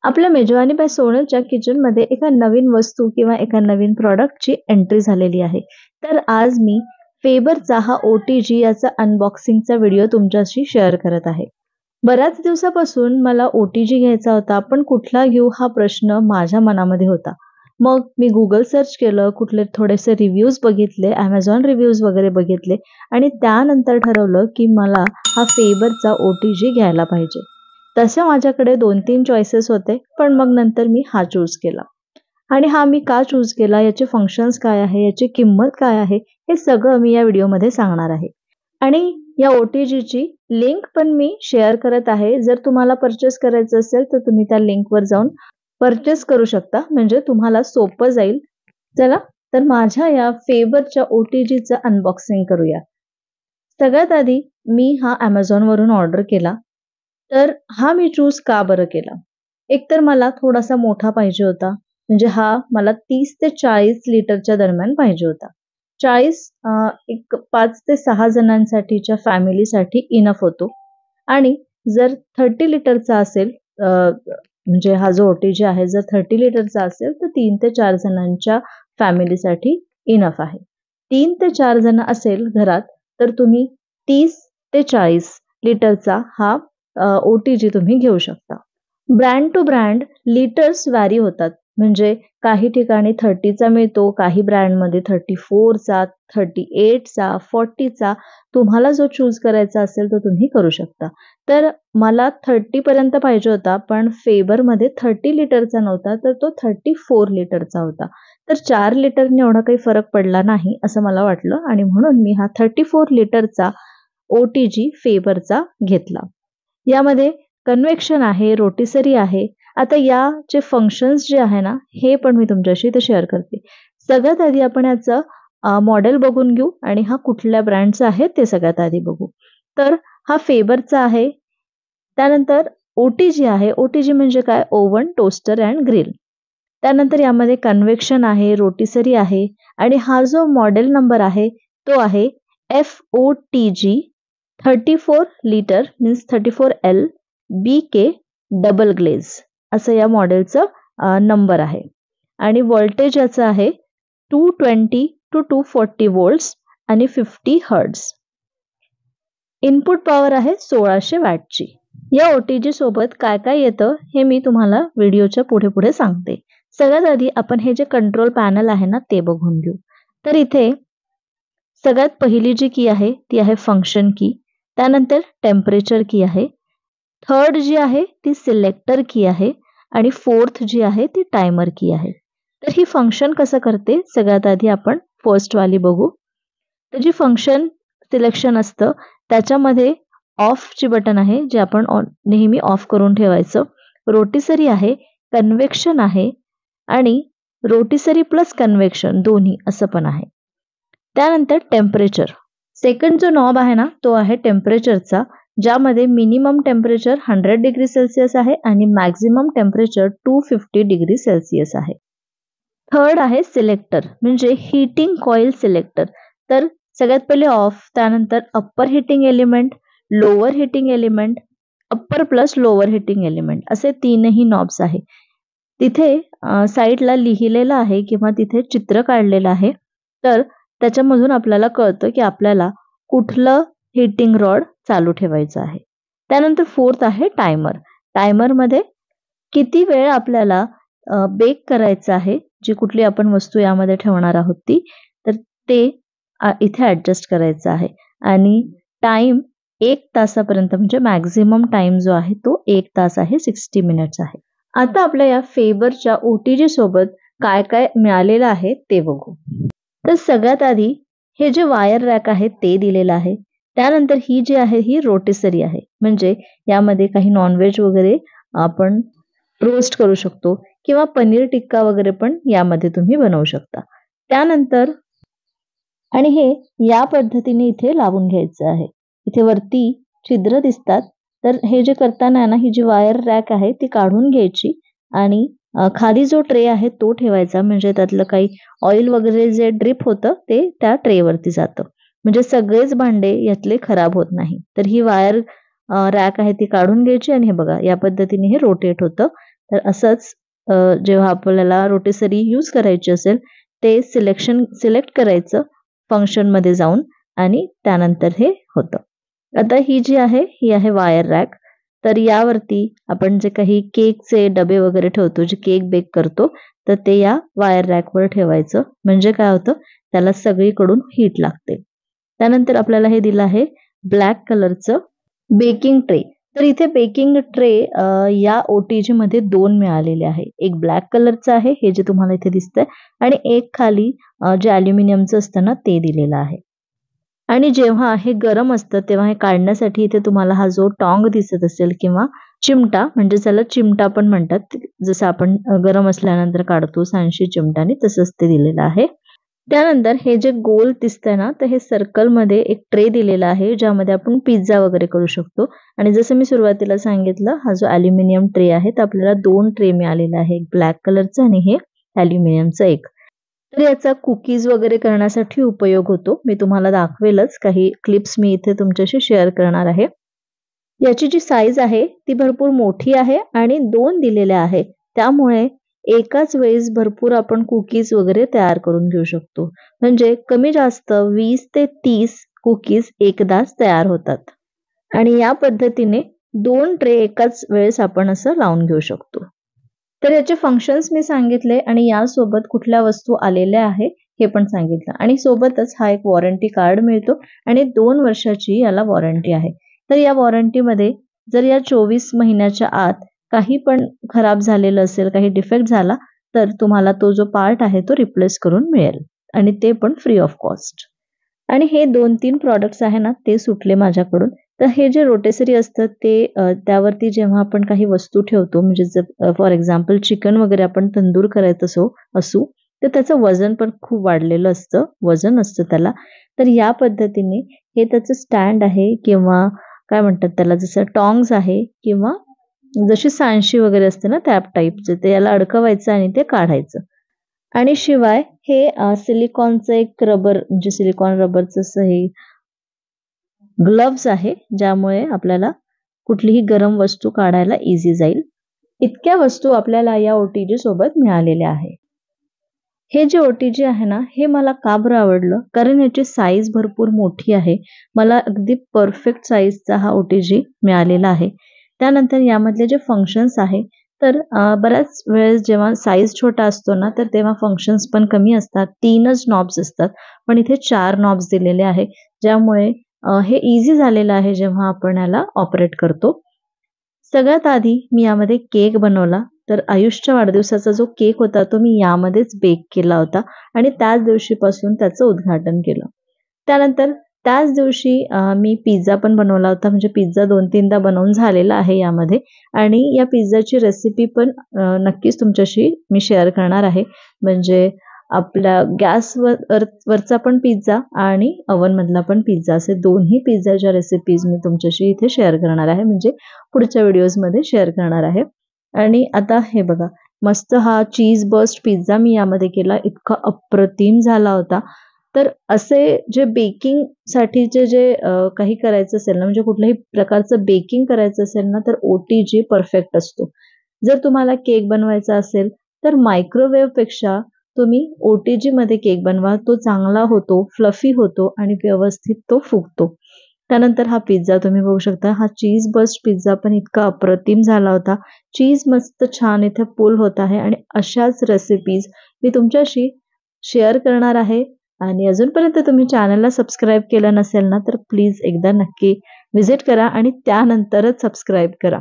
आपल्या मेजवानी बाय सोनलच्या किचनमध्ये एका नवीन वस्तू किंवा एका नवीन प्रॉडक्टची एंट्री झालेली आहे. तर आज मी फेबरचा हा OTG याचा अनबॉक्सिंगचा व्हिडिओ तुमच्याशी शेअर करत आहे. बऱ्याच दिवसापासून मला OTG घ्यायचा होता, पण कुठला घेऊ हा प्रश्न माझ्या मनामध्ये होता. मग मी Google सर्च केलं, कुठले थोडेसे रिव्ह्यूज बघितले, Amazon रिव्ह्यूज वगैरे बघितले आणि त्यानंतर ठरवलं की मला हा फेबरचा OTG घ्यायला पाहिजे. तसे माझ्याकडे 2-3 चॉईसेस होते, पण मग नंतर मी हा चूज केला. आणि हा मी का चूज केला, याचे फंक्शन्स काय आहे, याची किंमत काय आहे, हे सगळं मी या व्हिडिओमध्ये सांगणार आहे. आणि या OTGची लिंक पण मी शेअर करत आहे. जर तुम्हाला परचेस करायचं असेल तर तुम्ही त्या लिंकवर जाऊन परचेस करू शकता, म्हणजे तुम्हाला सोपं जाईल. चला तर माझ्या या फेबरच्या OTGचं अनबॉक्सिंग करूया. सगळ्यात आधी मी हा Amazonवरून ऑर्डर केला. तर हा मी चूज का बरं केला? एकतर मला थोडासा मोठा पाहिजे होता. म्हणजे हा मला 30 ते 40 लिटरच्या दरम्यान पाहिजे होता. 40 एक 5 ते 6 जणांसाठीच्या फॅमिलीसाठी इनफ होतो. आणि जर 30 लिटरचा असेल म्हणजे हा जो OTG आहे जर 30 लिटरचा असेल तर 3 ते 4 जणांच्या फॅमिलीसाठी इनफ आहे. 3 ते 4 जण असेल घरात तर तुम्ही 30 ते 40 लिटरचा हा OTG तुम्ही घेऊ शकता. Brand to brand litres vary होतात. म्हणजे काही ठिकाणी 30चा मिळतो, काही ब्रँडमध्ये 34चा, 38चा, 40चा तुम्हाला जो चूज करायचा असेल तो तुम्ही करू शकता. तर मला 30 पर्यंत पाहिजे होता, पण फेबरमध्ये 30 लिटरचा नव्हता, तर तो 34 लिटरचा होता. तर 4 लिटरने एवढा काही फरक पडला नाही असं मला वाटलं आणि म्हणून मी हा 34 लिटरचा OTG फेबरचा घेतला. यामध्ये कन्व्हेक्शन आहे, रोटिसरी आहे. आता याचे फंक्शन्स जे आहे ना, हे पण मी तुमच्याशी इथे शेअर करते. सगळ्यात आधी आपण याचं मॉडेल बघून घेऊ आणि हा कुठल्या ब्रँडचा आहे ते सगळ्यात आधी बघू. तर हा फेबरचा आहे. त्यानंतर OTG आहे. OTG म्हणजे काय? Oven, toaster and grill. त्यानंतर यामध्ये कन्व्हेक्शन आहे, रोटिसरी आहे आणि हा जो मॉडेल नंबर आहे तो आहे FOTG 34 litre means 34L BK double glaze असं या मॉडेलचं नंबर आहे. आणि व्होल्टेज याचं आहे 220 to 240 व्होल्ट्स आणि 50 हर्ट्झ. इनपुट पॉवर आहे 1600 वॅटची. या OTG सोबत काय काय येतं हे मी तुम्हाला व्हिडिओच्या पुढे पुढे सांगते. सगळ्यात आधी आपण हे जे कंट्रोल पॅनल आहे ना ते बघून घेऊ. तर इथे सगळ्यात पहिली जी की आहे ती आहे फंक्शन की. त्यानंतर टेम्परेचर की आहे. थर्ड जी आहे ती सिलेक्टर की आहे आणि फोर्थ जी आहे ती टायमर की आहे. तर ही फंक्शन कसं करते सगळ्यात आधी आपण फर्स्ट वाली बघू. तर जी फंक्शन सिलेक्शन असतं त्याच्यामध्ये ऑफची बटन आहे जे आपण नेहमी ऑफ करून ठेवायचं. रोटिसरी आहे, कन्व्हेक्शन आहे आणि रोटिसरी प्लस कन्व्हेक्शन दोन्ही असं पण आहे. त्यानंतर टेम्परेचर. सेकंड जो नॉब आहे ना तो आहे टेम्परेचरचा, ज्यामध्ये मिनिमम टेम्परेचर 100 डिग्री सेल्सिअस आहे आणि मॅक्झिमम टेम्परेचर 250 डिग्री सेल्सिअस आहे. थर्ड आहे सिलेक्टर म्हणजे हीटिंग कॉईल सिलेक्टर. तर सगळ्यात पहिले ऑफ, त्यानंतर upper heating element, lower heating element, upper plus lower heating element असे तीनही नॉब्स आहे. तिथे साईडला लिहिलेलं आहे किंवा तिथे चित्र काढलेलं आहे. तर त्याच्यामधून आपल्याला कळतं की आपल्याला कुठलं हीटिंग रॉड चालू ठेवायचं आहे. त्यानंतर फोर्थ आहे टायमर. टायमरमध्ये किती वेळ आपल्याला बेक करायचं आहे, जी कुठली आपण वस्तू यामध्ये ठेवणार आहोत ती, तर ते इथे ॲडजस्ट करायचं आहे. आणि टाइम 1 तासापर्यंत म्हणजे मॅक्झिमम टाइम जो आहे तो 1 तास आहे, 60 मिनिट्स आहे. आता आपल्या या फेबरच्या OTG सोबत काय काय मिळालेलं आहे ते बघू. तर सगळ्यात आधी हे जे वायर रॅक आहे ते दिलेलं आहे. त्यानंतर ही जी आहे ही रोटिसरी आहे. म्हणजे यामध्ये काही नॉनव्हेज वगैरे आपण रोस्ट करू शकतो किंवा पनीर टिक्का वगैरे पण यामध्ये तुम्ही बनवू शकता. त्यानंतर आणि हे या पद्धतीने इथे लावून घ्यायचं आहे. इथे वरती छिद्र दिसतात. तर हे जे करताना ना ही जी वायर रॅक आहे ती काढून घ्यायची आणि खाली जो ट्रे आहे तो ठेवायचा, म्हणजे त्यातलं काही ऑइल वगैरे जे ड्रिप होतं ते त्या ट्रेवरती जातं. म्हणजे सगळेच भांडे यातले खराब होत नाही. तर ही वायर रॅक आहे ती काढून घ्यायची आणि हे बघा या पद्धतीने हे रोटेट होतं. तर असंच जेव्हा आपल्याला रोटेसरी यूज करायची असेल ते सिलेक्ट करायचं फंक्शनमध्ये जाऊन आणि त्यानंतर हे होतं. आता ही जी आहे ही आहे वायर रॅक. तर यावरती आपण जे काही केकचे डबे वगैरे ठेवतो, जे केक बेक करतो, तर ते या वायर रॅकवर ठेवायचं. म्हणजे काय होतं, त्याला सगळीकडून हीट लागते. त्यानंतर आपल्याला हे दिलं आहे ब्लॅक कलरचं बेकिंग ट्रे. तर इथे बेकिंग ट्रे या OTG मध्ये 2 मिळालेले आहे. एक ब्लॅक कलरचं आहे, हे जे तुम्हाला इथे दिसतंय, आणि एक खाली जे अॅल्युमिनियमचं असतं ना, ते दिलेलं आहे. आणि जेव्हा हे गरम असतं तेव्हा हे काढण्यासाठी इथे तुम्हाला हा जो टॉंग दिसत असेल किंवा चिमटा, म्हणजे त्याला चिमटा पण म्हणतात, जसं आपण गरम असल्यानंतर काढतो सांडशी चिमटाने, तसंच ते दिलेलं आहे. त्यानंतर हे जे गोल दिसतंय ना, तर हे सर्कलमध्ये एक ट्रे दिलेला आहे ज्यामध्ये आपण पिझ्झा वगैरे करू शकतो. आणि जसं मी सुरुवातीला सांगितलं, हा जो अॅल्युमिनियम ट्रे आहे तर आपल्याला 2 ट्रे मिळालेले आहे, एक ब्लॅक कलरचा आणि हे अॅल्युमिनियमचा एक. तर याचा कुकीज वगैरे करण्यासाठी उपयोग होतो. मी तुम्हाला दाखवेलच, काही क्लिप्स मी इथे तुमच्याशी शेअर करणार आहे. याची जी साईज आहे ती भरपूर मोठी आहे आणि 2 दिलेल्या आहे. त्यामुळे एकाच वेळेस भरपूर आपण कुकीज वगैरे तयार करून घेऊ शकतो. म्हणजे कमी जास्त 20 ते 30 कुकीज एकदाच तयार होतात. आणि या पद्धतीने 2 ट्रे एकाच वेळेस आपण असं लावून घेऊ शकतो. तर याचे फंक्शन्स मी सांगितले आणि यासोबत कुठल्या वस्तू आलेल्या आहे हे पण सांगितलं. आणि सोबतच हा एक वॉरंटी कार्ड मिळतो आणि 2 वर्षाची याला वॉरंटी आहे. तर या वॉरंटीमध्ये जर या 24 महिन्याच्या आत काही पण खराब झालेलं असेल, काही डिफेक्ट झाला, तर तुम्हाला तो जो पार्ट आहे तो रिप्लेस करून मिळेल आणि ते पण फ्री ऑफ कॉस्ट. आणि हे 2-3 प्रॉडक्ट्स आहे ना, ते सुटले माझ्याकडून. तर हे जे रोटेसरी असतं ते त्यावरती जेव्हा आपण काही वस्तू ठेवतो, म्हणजे जर फॉर एक्झाम्पल चिकन वगैरे आपण तंदूर करत असू, तर त्याचं वजन पण खूप वाढलेलं असतं, वजन असतं त्याला. तर या पद्धतीने हे त्याचं स्टँड आहे किंवा काय म्हणतात त्याला, जसं टॉंग्स आहे किंवा जशी सांडशी वगैरे असते ना त्या टाईपचं, ते याला अडकवायचं आणि ते काढायचं. आणि शिवाय हे सिलिकॉनचं एक रबर, म्हणजे सिलिकॉन रबरचं असं हे ग्लोव्हज आहे, ज्यामुळे आपल्याला कुठलीही गरम वस्तू काढायला इझी जाईल. इतक्या वस्तू आपल्याला या OTG सोबत मिळालेल्या आहे. हे जे OTG आहे ना, हे मला का बरं आवडलं? कारण याची साईज भरपूर मोठी आहे. मला अगदी परफेक्ट साईजचा हा OTG मिळालेला आहे. त्यानंतर यामधले जे फंक्शन्स आहे, तर बऱ्याच वेळेस जेव्हा साईज छोटा असतो ना, तर तेव्हा फंक्शन्स पण कमी असतात. 3च नॉब्स असतात. पण इथे 4 नॉब्स दिलेले आहे, ज्यामुळे हे इझी झालेलं आहे जेव्हा आपण याला ऑपरेट करतो. सगळ्यात आधी मी यामध्ये केक बनवला. तर आयुषच्या वाढदिवसाचा जो केक होता तो मी यामध्येच बेक केला होता आणि त्याच दिवशीपासून त्याचं उद्घाटन केलं. त्यानंतर त्याच दिवशी मी पिझ्झा पण बनवला होता. म्हणजे पिझ्झा 2-3दा बनवून झालेला आहे यामध्ये. आणि या पिझ्झाची रेसिपी पण नक्कीच तुमच्याशी मी शेअर करणार आहे. म्हणजे आपल्या वरचा पण पिझ्झा आणि ओव्हनमधला पण पिझ्झा, असे दोन्ही पिझ्झाच्या रेसिपीज मी तुमच्याशी इथे शेअर करणार आहे. म्हणजे पुढच्या व्हिडिओजमध्ये शेअर करणार आहे. आणि आता हे बघा, मस्त हा चीज बर्स्ट पिझ्झा मी यामध्ये केला. इतका अप्रतिम झाला होता. तर असे जे बेकिंगसाठीचे जे काही करायचं असेल ना, म्हणजे कुठल्याही प्रकारचं बेकिंग करायचं असेल ना, तर OTG परफेक्ट असतो. जर तुम्हाला केक बनवायचा असेल तर मायक्रोवेव्हपेक्षा तुम्ही OTG मध्ये केक बनवा. तो चांगला होतो, फ्लफी होतो आणि व्यवस्थित तो फुगतो. त्यानंतर हा पिझ्झा तुम्ही बघू शकता. हा चीज बर्स्ट पिझ्झा पण इतका अप्रतिम झाला होता. चीज मस्त छान इथे पुल होत आहे आणि अशाच रेसिपीज मी तुमच्याशी शेअर करणार आहे. आणि अजूनपर्यंत तुम्ही चॅनलला सबस्क्राईब केलं नसेल ना, तर प्लीज एकदा नक्की व्हिजिट करा आणि त्यानंतरच सबस्क्राईब करा.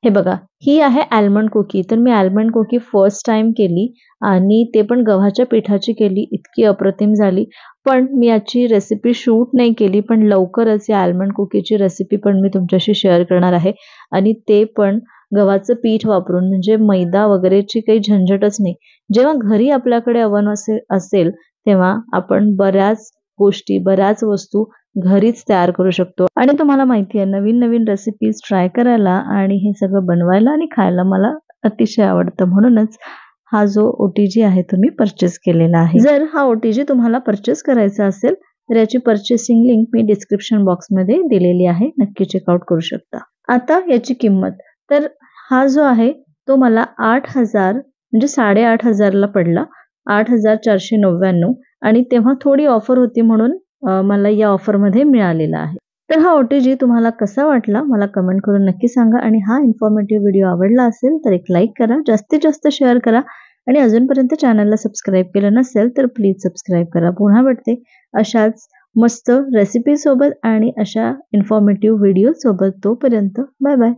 हे बघा, ही आहे आल्मंड कुकी. तर मी आल्मंड कुकी फर्स्ट टाईम केली आणि ते पण गव्हाच्या पिठाची केली. इतकी अप्रतिम झाली. पण मी याची रेसिपी शूट नाही केली, पण लवकरच या आल्मंड कुकीची रेसिपी पण मी तुमच्याशी शेअर करणार आहे. आणि ते पण गव्हाचं पीठ वापरून, म्हणजे मैदा वगैरेची काही झंझटच नाही. जेव्हा घरी आपल्याकडे ओव्हन असेल तेव्हा आपण बऱ्याच गोष्टी, बऱ्याच वस्तू घरीच तयार करू शकतो. आणि तुम्हाला माहिती आहे, नवीन-नवीन रेसिपीज ट्राय करायला आणि हे सगळं बनवायला आणि खायला मला अतिशय आवडतं. म्हणूनच हा जो OTG आहे तो मी परचेस केलेला आहे. जर हा OTG तुम्हाला परचेस करायचा असेल तर याची पर्चेसिंग लिंक मी डिस्क्रिप्शन बॉक्समध्ये दिलेली आहे. नक्की चेकआउट करू शकता. आता याची किंमत. तर हा जो आहे तो मला 8,000 म्हणजे 8,500ला पडला. 8,499 आणि तेव्हा थोडी ऑफर होती म्हणून मला या ऑफरमध्ये मिळालेला आहे. तर हा OTG तुम्हाला कसा वाटला मला कमेंट करून नक्की सांगा आणि हा इन्फॉर्मेटिव्ह व्हिडिओ आवडला असेल तर एक लाईक करा, जास्तीत जास्त शेअर करा आणि अजूनपर्यंत चॅनलला सबस्क्राईब केलं नसेल तर प्लीज सबस्क्राईब करा. पुन्हा भेटते अशाच मस्त रेसिपी सोबत आणि अशा इन्फॉर्मेटिव्ह व्हिडिओ सोबत. तोपर्यंत बाय बाय.